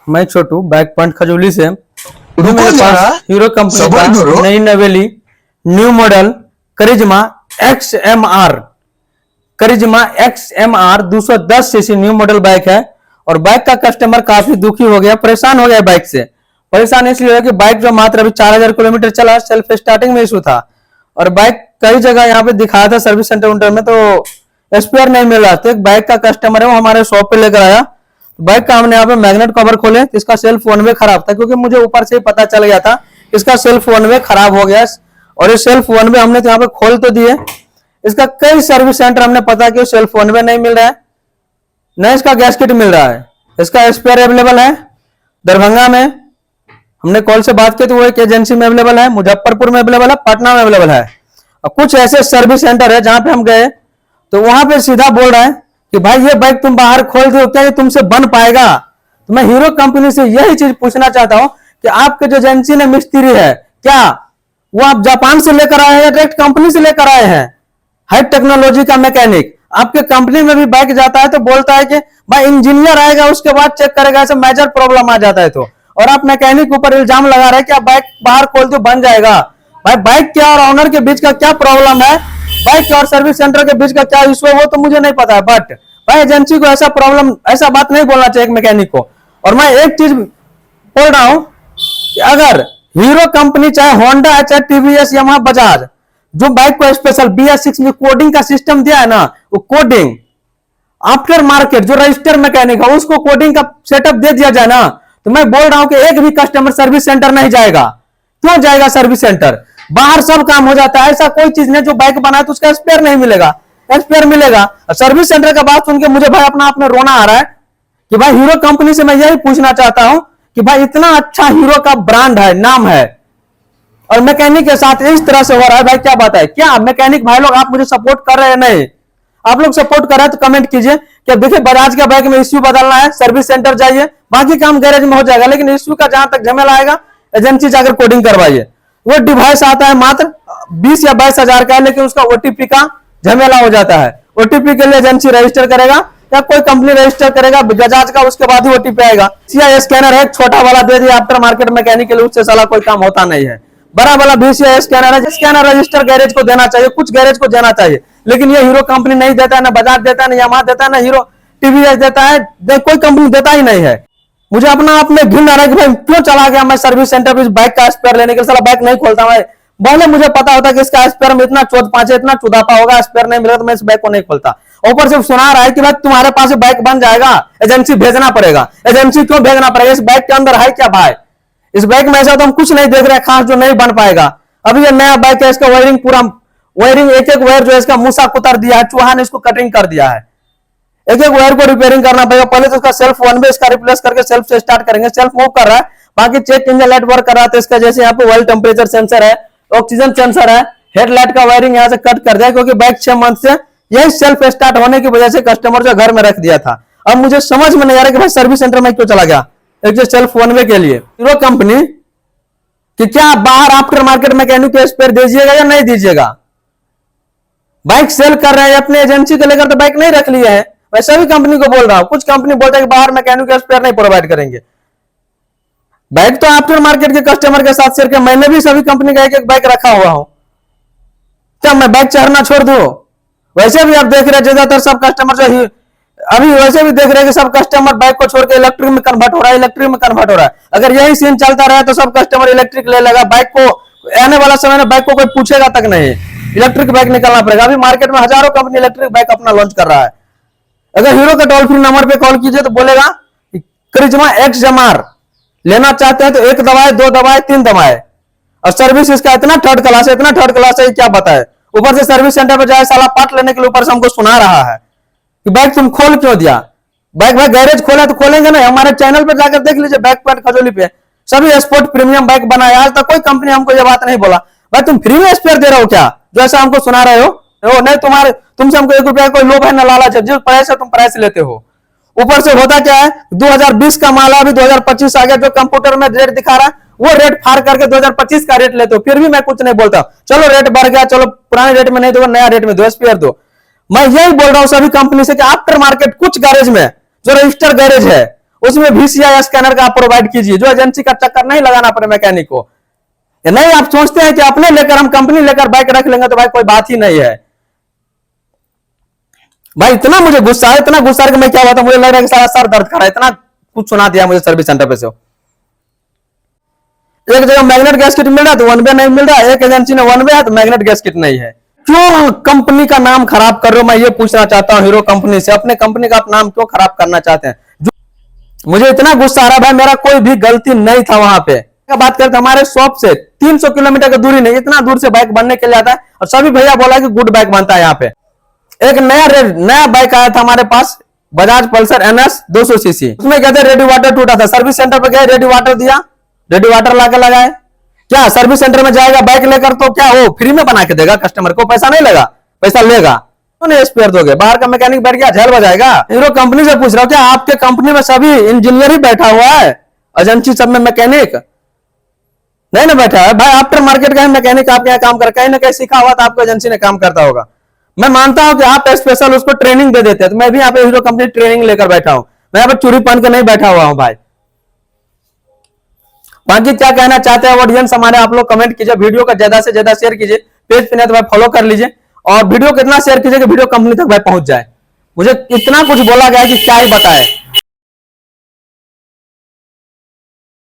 मैं छोटू back point खजूली से। रुको मेरे जरा, पास हीरो कंपनी सब्र का करो। नई नवेली न्यू मॉडल करिश्मा XMR 210 CC new model bike है। और बाइक का कस्टमर काफी दुखी हो गया, परेशान हो गया बाइक से। परेशान इसलिए कि बाइक जो मात्र अभी 4000 किलोमीटर चला, सेल्फ स्टार्टिंग में इशू था। और बाइक कई जगह यहाँ पे दिखाया था सर्विस सेंटर उंटर में, तो स्पेयर नहीं मिल रहा। तो एक बाइक का कस्टमर है, वो हमारे शॉप पे लेकर आया। बाइक का हमने यहाँ पे मैग्नेट कवर खोले तो इसका सेल्फ वन वे खराब था, क्योंकि मुझे ऊपर से ही पता चल गया था इसका सेल्फ वन वे खराब हो गया। और ये सेल्फ वन वे हमने तो यहाँ पे खोल तो दिए, इसका कई सर्विस सेंटर हमने पता किया, सेल्फ वन वे नहीं मिल रहा है, न इसका गैस किट मिल रहा है। इसका स्पेयर अवेलेबल है दरभंगा में, हमने कॉल से बात की तो वो एक एजेंसी में अवेलेबल है, मुजफ्फरपुर में अवेलेबल है, पटना में अवेलेबल है। और कुछ ऐसे सर्विस सेंटर है जहां पे हम गए तो वहां पे सीधा बोल रहा है कि भाई ये बाइक तुम बाहर खोल दो, क्या ये तुमसे बन पाएगा? तो मैं हीरो कंपनी से यही चीज पूछना चाहता हूं कि आपके जो एजेंसी ने मिस्त्री है, क्या वो आप जापान से लेकर आए हैं या डायरेक्ट कंपनी से लेकर आए हैं? हाई टेक्नोलॉजी का मैकेनिक आपके कंपनी में भी बाइक जाता है तो बोलता है कि भाई इंजीनियर आएगा उसके बाद चेक करेगा, ऐसा मेजर प्रॉब्लम आ जाता है तो। और आप मैकेनिक ऊपर इल्जाम लगा रहे हैं कि आप बाइक बाहर खोल दो बन जाएगा। भाई बाइक के और ऑनर के बीच का क्या प्रॉब्लम है, बाइक और सर्विस सेंटर के बीच का क्या इशू है वो तो मुझे नहीं पता है। बट भाई एजेंसी को ऐसा प्रॉब्लम, ऐसा बात नहीं बोलना चाहिए एक मैकेनिक को। और मैं एक चीज बोल रहा हूं कि अगर हीरो कंपनी चाहे होंडा है चाहे टीवीएस यामाहा बजाज, जो बाइक को स्पेशल BS6 में कोडिंग का सिस्टम दिया है ना, वो कोडिंग आफ्टर मार्केट जो रजिस्टर मैकेनिक है उसको कोडिंग का सेटअप दे दिया जाए ना, तो मैं बोल रहा हूं कि एक भी कस्टमर सर्विस सेंटर नहीं जाएगा। क्यों जाएगा सर्विस सेंटर? बाहर सब काम हो जाता है। ऐसा कोई चीज नहीं जो बाइक बनाए तो उसका स्पेयर नहीं मिलेगा, स्पेयर मिलेगा। सर्विस सेंटर का बात सुन के मुझे भाई अपना आप में रोना आ रहा है कि भाई हीरो कंपनी से मैं यही पूछना चाहता हूं कि भाई इतना अच्छा हीरो का ब्रांड है, नाम है, और मैकेनिक के साथ इस तरह से हो रहा है। भाई क्या बात है? क्या मैकेनिक भाई लोग आप मुझे सपोर्ट कर रहे हैं? नहीं, आप लोग सपोर्ट कर रहे हैं तो कमेंट कीजिए कि देखिए बजाज का बाइक में इश्यू बदलना है, सर्विस सेंटर जाइए, बाकी काम गैरेज में हो जाएगा, लेकिन इश्यू का जहां तक झमेला आएगा एजेंसी जाकर कोडिंग करवाइए। वो डिवाइस आता है मात्र 20 या 22 हजार का है, लेकिन उसका OTP का झमेला हो जाता है। OTP के लिए एजेंसी रजिस्टर करेगा या कोई कंपनी रजिस्टर करेगा बजाज का, उसके बाद ही OTP आएगा। CI स्कैनर है, छोटा वाला दे दिया आफ्टर मार्केट मैकेनिक के लिए, उससे साला कोई काम होता नहीं है। बड़ा वाला VCI स्कैनर है, स्कैनर रजिस्टर गैरेज को देना चाहिए, कुछ गैरेज को देना चाहिए, लेकिन ये हीरो कंपनी नहीं देता है, ना बजाज देता है, ना यामाहा देता है, ना हीरो TVS देता है, कोई कंपनी देता ही नहीं है। मुझे अपना आप में घिन आ रहा है कि भाई क्यों चला गया मैं सर्विस सेंटर पे बाइक का स्पेयर लेने के लिए, साला बाइक नहीं खोलता मैं। पहले मुझे पता होता कि इसका स्पेयर में इतना चोट पांच इतना चुदापा होगा, स्पेयर नहीं मिलेगा तो मैं इस बाइक को नहीं खोलता। ऊपर से सुना रहा है कि भाई तुम्हारे पास बाइक बन जाएगा, एजेंसी भेजना पड़ेगा। एजेंसी क्यों भेजना पड़ेगा? इस बाइक के अंदर है क्या भाई? इस बाइक में ऐसा तो हम कुछ नहीं देख रहे खास जो नहीं बन पाएगा। अभी ये नया बाइक है, इसका वायरिंग पूरा वायरिंग एक एक वायर जो है इसका मूसा कुतर दिया है, चूहा ने इसको कटिंग कर दिया है। एक एक वायर को रिपेयरिंग करना पड़ेगा। पहले तो इसका सेल्फ वन वे इसका रिप्लेस करके सेल्फ से स्टार्ट करेंगे, सेल्फ मूव कर रहा है, बाकी चेक इंजन लाइट वर्क कर रहा था इसका, जैसे यहाँ पे ऑयल टेम्परेचर सेंसर है, ऑक्सीजन सेंसर है, हेडलाइट का वायरिंग यहाँ से कट कर दिया, क्योंकि बाइक 6 मंथ से यही सेल्फ स्टार्ट होने की वजह से कस्टमर जो घर में रख दिया था। अब मुझे समझ में नहीं आ रहा कि भाई सर्विस सेंटर में क्यों चला गया एक जो सेल्फ वन वे के लिए। हीरो कंपनी कि क्या बाहर आफ्टर मार्केट मैकेनिक को स्पेयर दीजिएगा या नहीं दीजिएगा? बाइक सेल कर रहे हैं अपने एजेंसी को लेकर तो बाइक नहीं रख लिया है। मैं सभी कंपनी को बोल रहा हूं, कुछ कंपनी बोलता है कि बाहर मैकेनिक का स्पेयर नहीं प्रोवाइड करेंगे। बाइक तो आफ्टर मार्केट के कस्टमर के साथ शेयर किया, मैंने भी सभी कंपनी का एक एक बाइक रखा हुआ हूं। क्या मैं बाइक चढ़ना छोड़ दूं? वैसे भी आप देख रहे हैं ज्यादातर सब कस्टमर जो अभी वैसे भी देख रहे हैं कि सब कस्टमर बाइक को छोड़ के इलेक्ट्रिक में कन्वर्ट हो रहा है, इलेक्ट्रिक में कन्वर्ट हो रहा है। अगर यही सीन चलता रहा तो सब कस्टमर इलेक्ट्रिक ले लेगा। बाइक को आने वाला समय में बाइक को कोई पूछेगा तक नहीं, इलेक्ट्रिक बाइक निकालना पड़ेगा। अभी मार्केट में हजारों कंपनी इलेक्ट्रिक बाइक अपना लॉन्च कर रहा है। अगर हीरो का टोल फ्री नंबर पे कॉल कीजिए तो बोलेगा करिश्मा XMR लेना चाहते हैं तो 1 दबाए 2 दबाए 3 दबाए, और सर्विस इसका इतना थर्ड क्लास है, इतना थर्ड क्लास है क्या बताए। ऊपर से सर्विस सेंटर पे जाए साला पार्ट लेने के लिए ऊपर से हमको सुना रहा है कि बाइक तुम खोल क्यों दिया। बाइक भाई गैरेज खोला तो खोलेंगे ना, हमारे चैनल पे जाकर देख लीजिए, बैक पॉइंट खजोली पे सभी स्पोर्ट प्रीमियम बाइक बनाए। आज तक कोई कंपनी हमको ये बात नहीं बोला भाई तुम फ्री में स्पेयर दे रहे हो क्या, जो ऐसा हमको सुना रहे हो। नहीं, तुमसे हमको 1 रुपया कोई लोभ है ना लालच है, जिस प्राइस है तुम प्राइस लेते हो। ऊपर से होता क्या है, 2020 का माल अभी 2025 आ गया, जो कंप्यूटर में रेट दिखा रहा है वो रेट फाड़ करके 2025 का रेट लेते हो, फिर भी मैं कुछ नहीं बोलता। चलो रेट बढ़ गया, चलो पुराने रेट में नहीं दो, नया रेट में दो, स्पेयर दो। मैं यही बोल रहा हूं सभी कंपनी से कि आफ्टर मार्केट कुछ गैरेज में जो रजिस्टर गैरेज है उसमें VCI स्कैनर का आप प्रोवाइड कीजिए, जो एजेंसी का चक्कर नहीं लगाना पड़े मैकेनिक को। नहीं आप सोचते हैं कि अपने लेकर हम कंपनी लेकर बाइक रख लेंगे तो भाई कोई बात ही नहीं है भाई। इतना मुझे गुस्सा है, इतना गुस्सा है कि मैं क्या हुआ था, मुझे लग रहा है कि सारा सर दर्द कर रहा है, इतना कुछ सुना दिया मुझे सर्विस सेंटर पे से। एक जगह मैग्नेट गैस किट मिल रहा है तो 1 वे नहीं मिल रहा है, एक एजेंसी ने 1 वे है तो मैग्नेट गैस किट नहीं है। क्यों कंपनी का नाम खराब कर रहे हो, मैं ये पूछना चाहता हूं हीरो कंपनी से, अपने कंपनी का आप नाम क्यों खराब करना चाहते हैं? मुझे इतना गुस्सा आ रहा है भाई, मेरा कोई भी गलती नहीं था वहां पे। बात करते हमारे शॉप से 300 किलोमीटर की दूरी नहीं, इतना दूर से बाइक बनने के लिए आता है और सभी भैया बोला कि गुड बाइक बनता है यहाँ पे। एक नया बाइक आया था हमारे पास, बजाज पल्सर NS 200 सीसी, उसमें कहते रेडी वाटर टूटा था, सर्विस सेंटर पे गए, रेडी वाटर दिया, रेडी वाटर लाके लगाए। क्या सर्विस सेंटर में जाएगा बाइक लेकर तो क्या वो फ्री में बना के देगा कस्टमर को? पैसा नहीं लेगा, पैसा लेगा तो स्पेयर दोगे, बाहर का मैकेनिक बैठ गया झल बजाएगा। हीरो कंपनी से पूछ रहा हूँ, क्या आपके कंपनी में सभी इंजीनियर ही बैठा हुआ है, एजेंसी सब में मैकेनिक नहीं ना बैठा है? भाई आफ्टर मार्केट का मैकेनिक आपके यहाँ काम कर, कहीं ना कहीं सीखा हुआ था आपको एजेंसी ने काम करता होगा। मैं मानता हूं कि आप स्पेशल उसको ट्रेनिंग दे देते हैं, तो मैं भी यहाँ पे हीरो कंपनी ट्रेनिंग लेकर बैठा हूं, मैं यहाँ पे चूड़ी पहन के नहीं बैठा हुआ हूं भाई। बाकी क्या कहना चाहते हैं ऑडियंस हमारे, आप लोग कमेंट कीजिए, वीडियो का ज्यादा से ज्यादा शेयर कीजिए, पेज पे नहीं तो भाई फॉलो कर लीजिए, और वीडियो कितना शेयर कीजिए कि वीडियो कंपनी तक भाई पहुंच जाए। मुझे इतना कुछ बोला गया कि क्या ही बताए।